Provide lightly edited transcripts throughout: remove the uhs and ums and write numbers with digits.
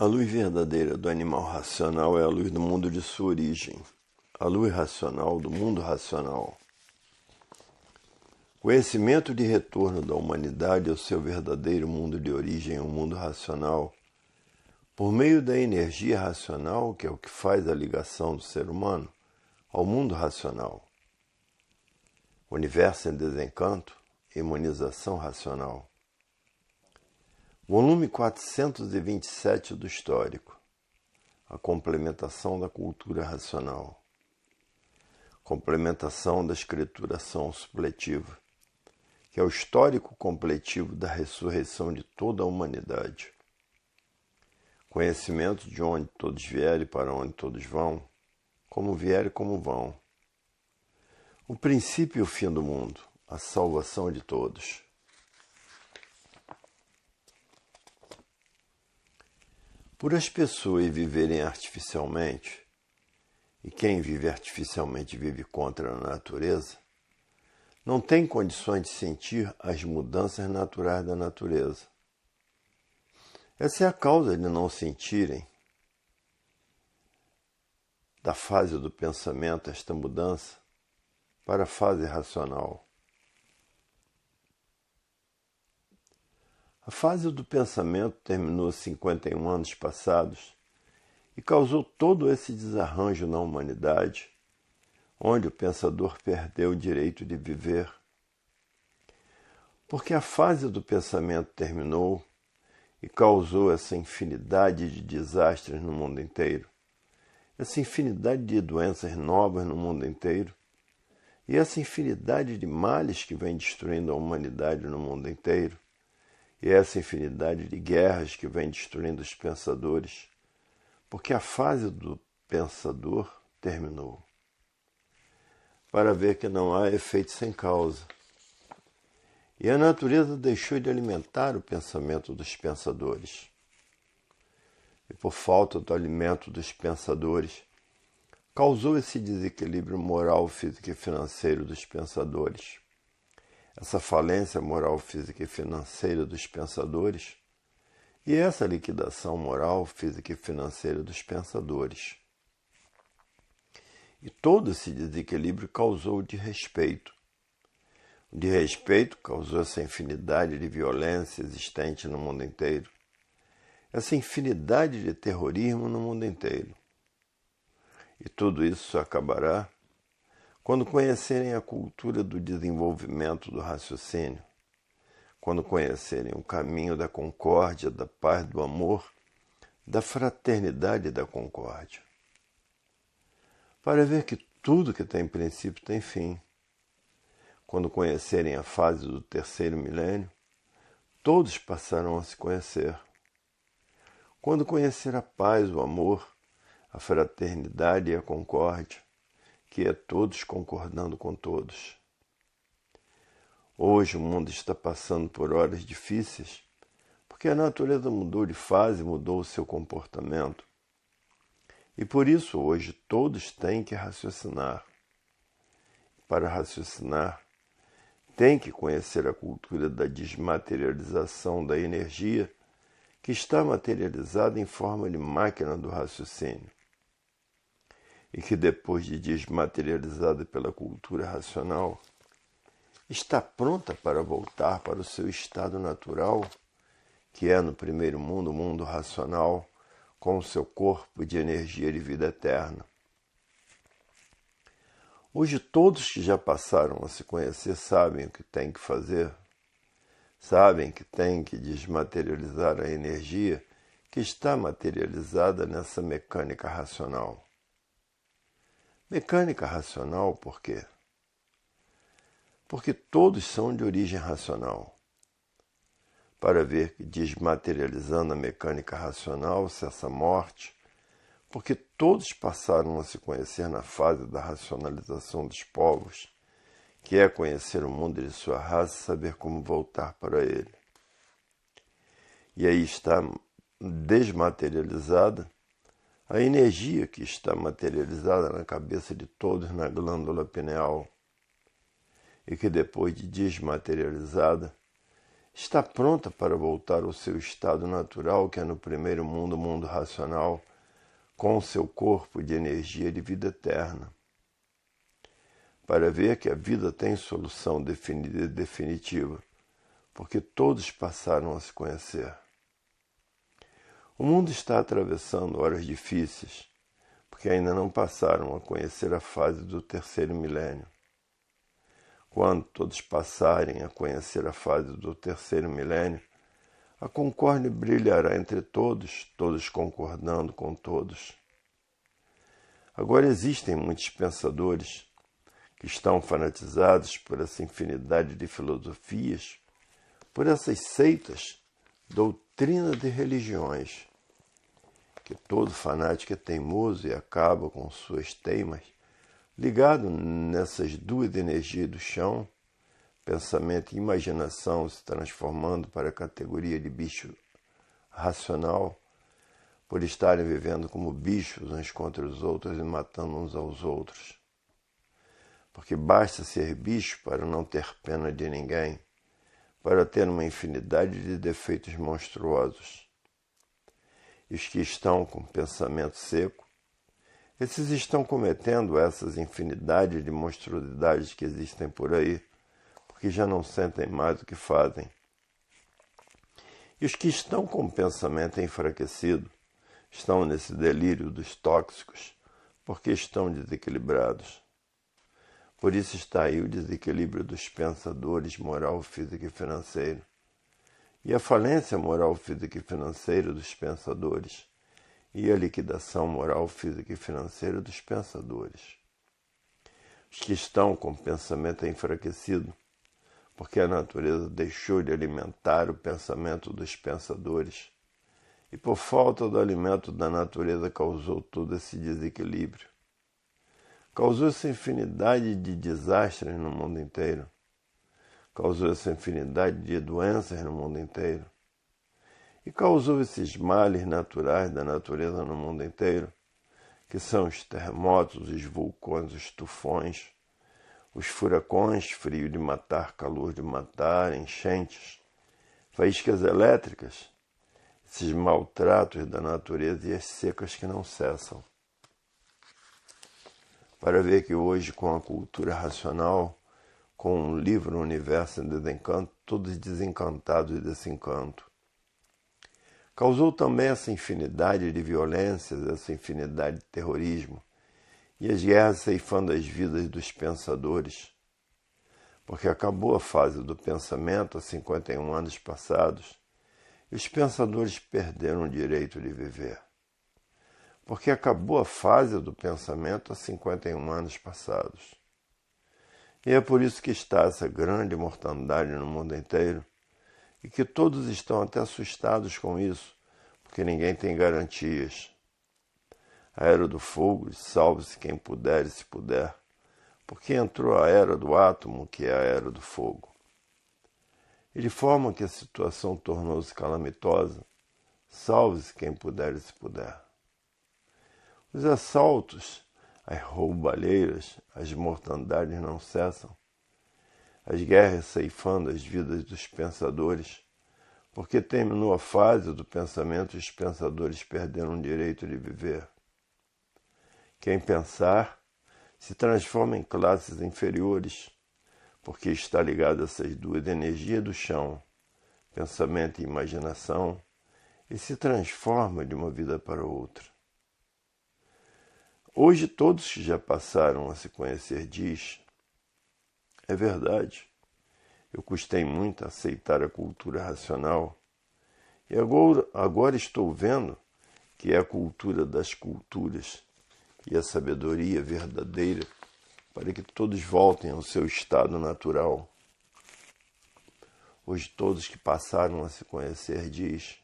A luz verdadeira do animal racional é a luz do mundo de sua origem, a luz racional do mundo racional. Conhecimento de retorno da humanidade ao seu verdadeiro mundo de origem, o mundo racional, por meio da energia racional, que é o que faz a ligação do ser humano ao mundo racional. Universo em desencanto, imunização racional. Volume 427 do Histórico. A complementação da cultura racional. Complementação da escrituração supletiva, que é o histórico completivo da ressurreição de toda a humanidade. Conhecimento de onde todos vierem e para onde todos vão, como vierem e como vão. O princípio e o fim do mundo, a salvação de todos. Por as pessoas viverem artificialmente, e quem vive artificialmente vive contra a natureza, não tem condições de sentir as mudanças naturais da natureza. Essa é a causa de não sentirem da fase do pensamento esta mudança para a fase racional. A fase do pensamento terminou 51 anos passados e causou todo esse desarranjo na humanidade, onde o pensador perdeu o direito de viver. Porque a fase do pensamento terminou e causou essa infinidade de desastres no mundo inteiro, essa infinidade de doenças novas no mundo inteiro, e essa infinidade de males que vem destruindo a humanidade no mundo inteiro, e essa infinidade de guerras que vem destruindo os pensadores, porque a fase do pensador terminou. Para ver que não há efeito sem causa. E a natureza deixou de alimentar o pensamento dos pensadores. E por falta do alimento dos pensadores, causou esse desequilíbrio moral, físico e financeiro dos pensadores. Essa falência moral, física e financeira dos pensadores e essa liquidação moral, física e financeira dos pensadores. E todo esse desequilíbrio causou o desrespeito. O desrespeito causou essa infinidade de violência existente no mundo inteiro, essa infinidade de terrorismo no mundo inteiro. E tudo isso só acabará quando conhecerem a cultura do desenvolvimento do raciocínio, quando conhecerem o caminho da concórdia, da paz, do amor, da fraternidade e da concórdia. Para ver que tudo que tem princípio tem fim. Quando conhecerem a fase do terceiro milênio, todos passarão a se conhecer. Quando conhecer a paz, o amor, a fraternidade e a concórdia, que é todos concordando com todos. Hoje o mundo está passando por horas difíceis, porque a natureza mudou de fase, mudou o seu comportamento. E por isso hoje todos têm que raciocinar. Para raciocinar, têm que conhecer a cultura da desmaterialização da energia que está materializada em forma de máquina do raciocínio. E que depois de desmaterializada pela cultura racional, está pronta para voltar para o seu estado natural, que é no primeiro mundo, o mundo racional, com o seu corpo de energia de vida eterna. Hoje todos que já passaram a se conhecer sabem o que têm que fazer, sabem que têm que desmaterializar a energia que está materializada nessa mecânica racional. Mecânica racional por quê? Porque todos são de origem racional. Para ver que desmaterializando a mecânica racional cessa a morte, porque todos passaram a se conhecer na fase da racionalização dos povos, que é conhecer o mundo de sua raça e saber como voltar para ele. E aí está desmaterializada a energia que está materializada na cabeça de todos na glândula pineal, e que depois de desmaterializada, está pronta para voltar ao seu estado natural, que é no primeiro mundo, o mundo racional, com o seu corpo de energia de vida eterna, para ver que a vida tem solução definida e definitiva, porque todos passaram a se conhecer. O mundo está atravessando horas difíceis, porque ainda não passaram a conhecer a fase do terceiro milênio. Quando todos passarem a conhecer a fase do terceiro milênio, a concórdia brilhará entre todos, todos concordando com todos. Agora existem muitos pensadores que estão fanatizados por essa infinidade de filosofias, por essas seitas, doutrina de religiões, que todo fanático é teimoso e acaba com suas teimas, ligado nessas duas energias do chão, pensamento e imaginação se transformando para a categoria de bicho racional, por estarem vivendo como bichos uns contra os outros e matando uns aos outros. Porque basta ser bicho para não ter pena de ninguém, para ter uma infinidade de defeitos monstruosos. E os que estão com pensamento seco, esses estão cometendo essas infinidades de monstruosidades que existem por aí, porque já não sentem mais o que fazem. E os que estão com o pensamento enfraquecido, estão nesse delírio dos tóxicos, porque estão desequilibrados. Por isso está aí o desequilíbrio dos pensadores moral, físico e financeiro. E a falência moral, física e financeira dos pensadores, e a liquidação moral, física e financeira dos pensadores. Os que estão com o pensamento enfraquecido, porque a natureza deixou de alimentar o pensamento dos pensadores, e por falta do alimento da natureza causou todo esse desequilíbrio. Causou essa infinidade de desastres no mundo inteiro. Causou essa infinidade de doenças no mundo inteiro. E causou esses males naturais da natureza no mundo inteiro, que são os terremotos, os vulcões, os tufões, os furacões, frio de matar, calor de matar, enchentes, faíscas elétricas, esses maltratos da natureza e as secas que não cessam. Para ver que hoje, com a cultura racional, com o livro Universo em Desencanto, todos desencantados desse encanto. Causou também essa infinidade de violências, essa infinidade de terrorismo, e as guerras ceifando as vidas dos pensadores, porque acabou a fase do pensamento há 51 anos passados, e os pensadores perderam o direito de viver. Porque acabou a fase do pensamento há 51 anos passados. E é por isso que está essa grande mortandade no mundo inteiro, e que todos estão até assustados com isso, porque ninguém tem garantias. A era do fogo, salve-se quem puder e se puder, porque entrou a era do átomo, que é a era do fogo. E de forma que a situação tornou-se calamitosa, salve-se quem puder e se puder. Os assaltos, as roubalheiras, as mortandades não cessam. As guerras ceifando as vidas dos pensadores, porque terminou a fase do pensamento e os pensadores perderam o direito de viver. Quem pensar se transforma em classes inferiores, porque está ligado a essas duas energias do chão, pensamento e imaginação, e se transforma de uma vida para outra. Hoje todos que já passaram a se conhecer diz, é verdade, eu custei muito a aceitar a cultura racional, e agora estou vendo que é a cultura das culturas e a sabedoria verdadeira para que todos voltem ao seu estado natural. Hoje todos que passaram a se conhecer diz,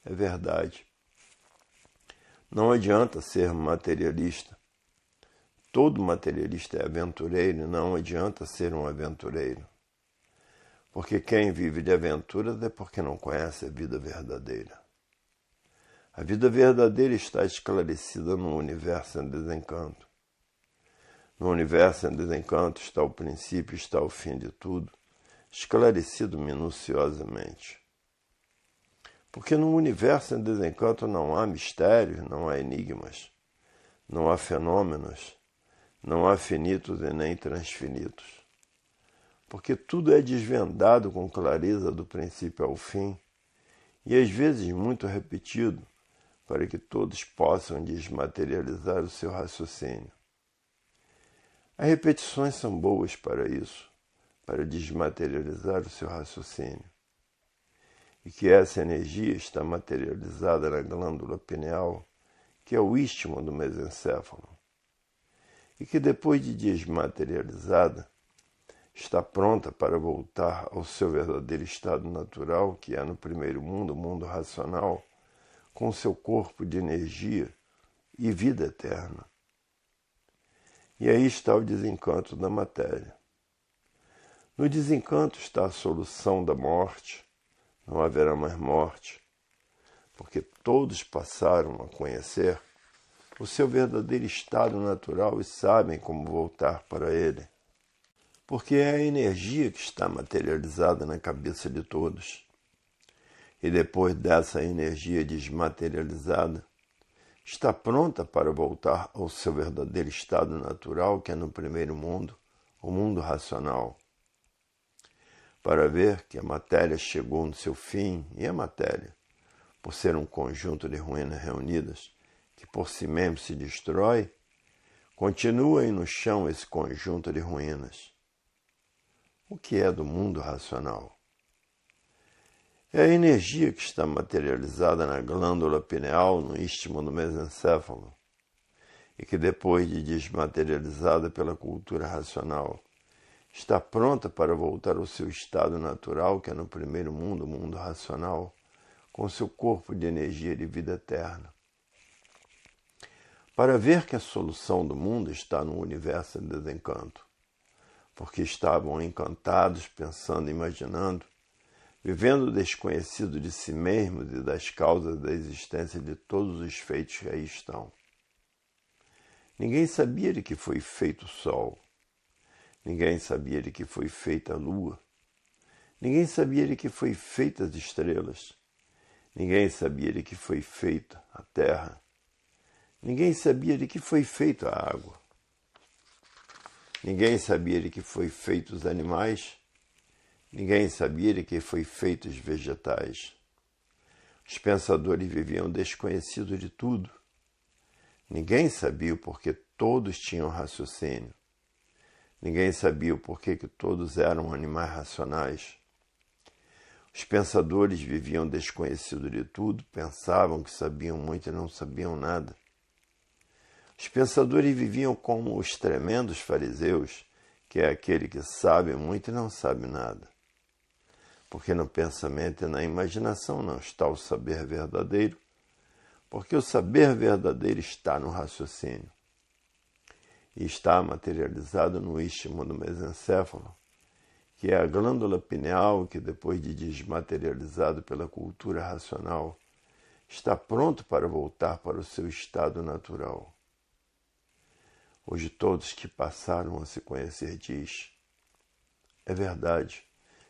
é verdade. Não adianta ser materialista. Todo materialista é aventureiro, não adianta ser um aventureiro. Porque quem vive de aventuras é porque não conhece a vida verdadeira. A vida verdadeira está esclarecida no universo em desencanto. No universo em desencanto está o princípio, está o fim de tudo. esclarecido minuciosamente. Porque no universo em desencanto não há mistérios, não há enigmas, não há fenômenos, não há finitos e nem transfinitos. Porque tudo é desvendado com clareza do princípio ao fim, e às vezes muito repetido, para que todos possam desmaterializar o seu raciocínio. As repetições são boas para isso, para desmaterializar o seu raciocínio. E que essa energia está materializada na glândula pineal, que é o istmo do mesencéfalo. E que depois de desmaterializada, está pronta para voltar ao seu verdadeiro estado natural, que é no primeiro mundo, o mundo racional, com seu corpo de energia e vida eterna. E aí está o desencanto da matéria. No desencanto está a solução da morte, não haverá mais morte, porque todos passaram a conhecer o seu verdadeiro estado natural e sabem como voltar para ele. Porque é a energia que está materializada na cabeça de todos. E depois dessa energia desmaterializada, está pronta para voltar ao seu verdadeiro estado natural, que é no primeiro mundo, o mundo racional. Para ver que a matéria chegou no seu fim, e a matéria, por ser um conjunto de ruínas reunidas, que por si mesmo se destrói, continua aí no chão esse conjunto de ruínas. O que é do mundo racional? É a energia que está materializada na glândula pineal, no istmo do mesencéfalo, e que depois de desmaterializada pela cultura racional, está pronta para voltar ao seu estado natural, que é no primeiro mundo, o mundo racional, com seu corpo de energia de vida eterna. Para ver que a solução do mundo está no universo em desencanto, porque estavam encantados, pensando, imaginando, vivendo desconhecido de si mesmos e das causas da existência de todos os feitos que aí estão. Ninguém sabia de que foi feito o sol. Ninguém sabia de que foi feita a lua. Ninguém sabia de que foi feita as estrelas. Ninguém sabia de que foi feita a terra. Ninguém sabia de que foi feita a água. Ninguém sabia de que foi feito os animais. Ninguém sabia de que foi feito os vegetais. Os pensadores viviam desconhecidos de tudo. Ninguém sabia o porquê todos tinham raciocínio. Ninguém sabia o porquê que todos eram animais racionais. Os pensadores viviam desconhecidos de tudo, pensavam que sabiam muito e não sabiam nada. Os pensadores viviam como os tremendos fariseus, que é aquele que sabe muito e não sabe nada. Porque no pensamento e na imaginação não está o saber verdadeiro, porque o saber verdadeiro está no raciocínio. E está materializado no istmo do mesencéfalo, que é a glândula pineal que, depois de desmaterializado pela cultura racional, está pronto para voltar para o seu estado natural. Hoje todos que passaram a se conhecer diz, é verdade,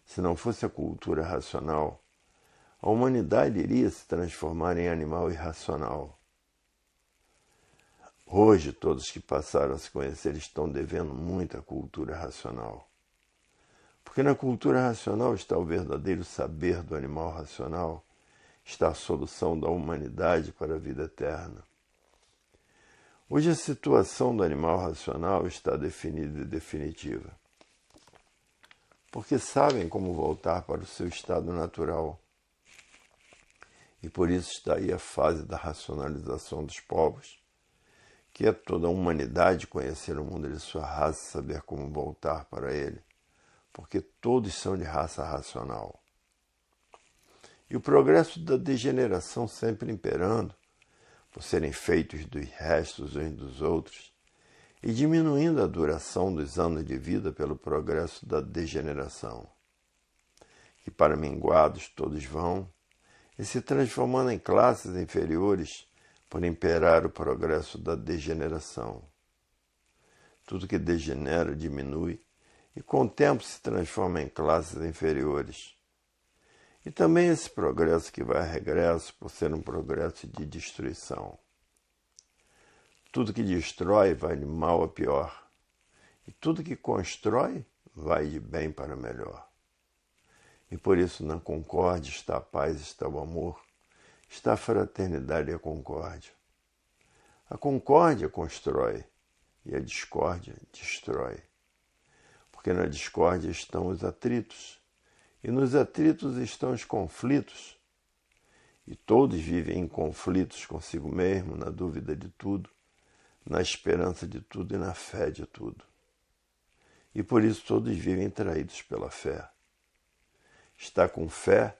se não fosse a cultura racional, a humanidade iria se transformar em animal irracional. Hoje, todos que passaram a se conhecer estão devendo muito à cultura racional. Porque na cultura racional está o verdadeiro saber do animal racional, está a solução da humanidade para a vida eterna. Hoje a situação do animal racional está definida e definitiva. Porque sabem como voltar para o seu estado natural. E por isso está aí a fase da racionalização dos povos, que é toda a humanidade conhecer o mundo de sua raça e saber como voltar para ele, porque todos são de raça racional. E o progresso da degeneração sempre imperando, por serem feitos dos restos uns dos outros, e diminuindo a duração dos anos de vida pelo progresso da degeneração, que para minguados todos vão, e se transformando em classes inferiores por imperar o progresso da degeneração. Tudo que degenera diminui, e com o tempo se transforma em classes inferiores. E também esse progresso que vai a regresso por ser um progresso de destruição. Tudo que destrói vai de mal a pior, e tudo que constrói vai de bem para melhor. E por isso na concórdia está a paz, está o amor, está a fraternidade e a concórdia. A concórdia constrói e a discórdia destrói. Porque na discórdia estão os atritos, e nos atritos estão os conflitos. E todos vivem em conflitos consigo mesmo, na dúvida de tudo, na esperança de tudo e na fé de tudo. E por isso todos vivem traídos pela fé. Está com fé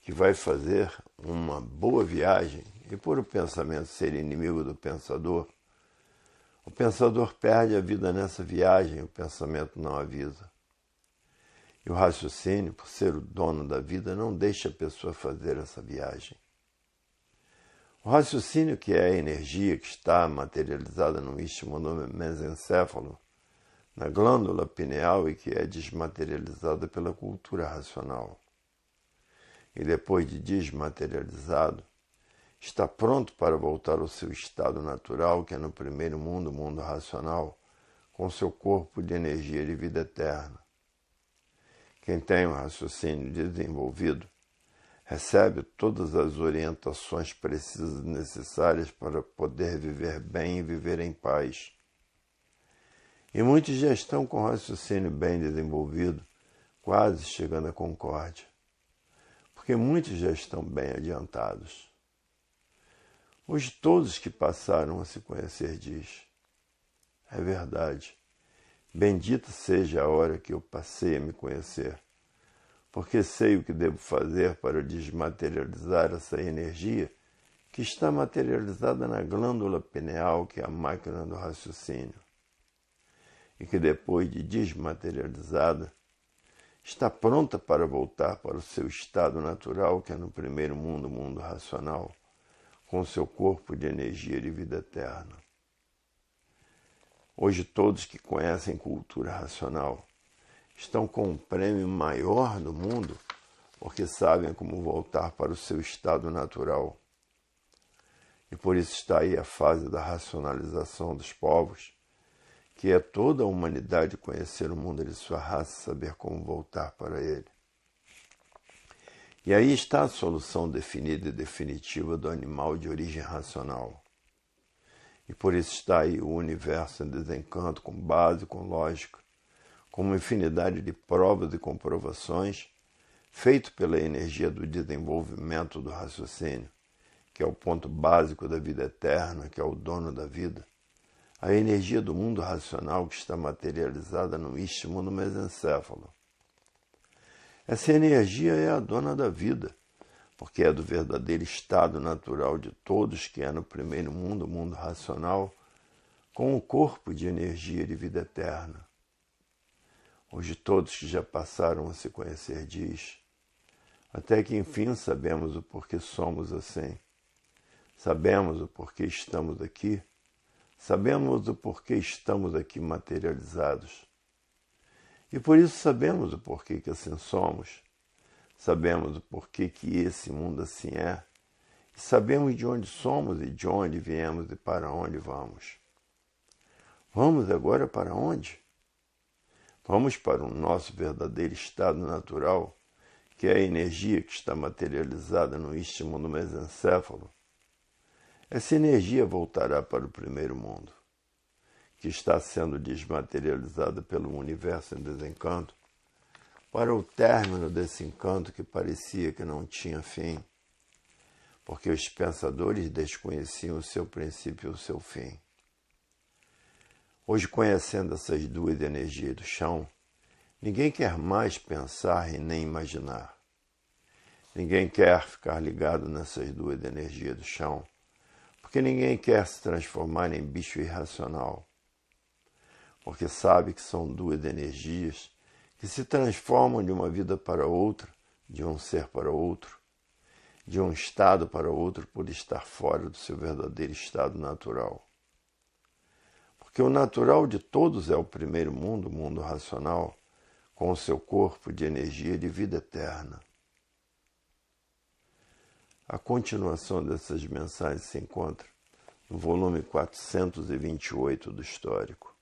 que vai fazer uma boa viagem, e por o pensamento ser inimigo do pensador, o pensador perde a vida nessa viagem, o pensamento não avisa. E o raciocínio, por ser o dono da vida, não deixa a pessoa fazer essa viagem. O raciocínio, que é a energia que está materializada no istmo do mesencéfalo, na glândula pineal e que é desmaterializada pela cultura racional. E depois de desmaterializado, está pronto para voltar ao seu estado natural, que é no primeiro mundo, o mundo racional, com seu corpo de energia de vida eterna. Quem tem um raciocínio desenvolvido recebe todas as orientações precisas e necessárias para poder viver bem e viver em paz. E muitos já estão com raciocínio bem desenvolvido, quase chegando à concórdia, porque muitos já estão bem adiantados. Hoje todos que passaram a se conhecer diz, é verdade, bendita seja a hora que eu passei a me conhecer, porque sei o que devo fazer para desmaterializar essa energia que está materializada na glândula pineal, que é a máquina do raciocínio, e que depois de desmaterializada, está pronta para voltar para o seu estado natural, que é no primeiro mundo, o mundo racional, com seu corpo de energia de vida eterna. Hoje todos que conhecem cultura racional estão com o prêmio maior do mundo, porque sabem como voltar para o seu estado natural. E por isso está aí a fase da racionalização dos povos, que é toda a humanidade conhecer o mundo de sua raça, saber como voltar para ele. E aí está a solução definida e definitiva do animal de origem racional. E por isso está aí o universo em desencanto, com base, com lógica, com uma infinidade de provas e comprovações, feito pela energia do desenvolvimento do raciocínio, que é o ponto básico da vida eterna, que é o dono da vida. A energia do mundo racional que está materializada no istmo do mesencéfalo. Essa energia é a dona da vida, porque é do verdadeiro estado natural de todos, que é no primeiro mundo, o mundo racional, com o corpo de energia de vida eterna. Hoje todos que já passaram a se conhecer diz, até que enfim sabemos o porquê somos assim. Sabemos o porquê estamos aqui. Sabemos o porquê estamos aqui materializados. E por isso sabemos o porquê que assim somos. Sabemos o porquê que esse mundo assim é. E sabemos de onde somos e de onde viemos e para onde vamos. Vamos agora para onde? Vamos para o nosso verdadeiro estado natural, que é a energia que está materializada no istmo do mesencéfalo. Essa energia voltará para o primeiro mundo, que está sendo desmaterializada pelo universo em desencanto, para o término desse encanto que parecia que não tinha fim, porque os pensadores desconheciam o seu princípio e o seu fim. Hoje, conhecendo essas duas energias do chão, ninguém quer mais pensar e nem imaginar. Ninguém quer ficar ligado nessas duas energias do chão, porque ninguém quer se transformar em bicho irracional, porque sabe que são duas energias que se transformam de uma vida para outra, de um ser para outro, de um estado para outro, por estar fora do seu verdadeiro estado natural. Porque o natural de todos é o primeiro mundo, o mundo racional, com o seu corpo de energia de vida eterna. A continuação dessas mensagens se encontra no volume 428 do Histórico.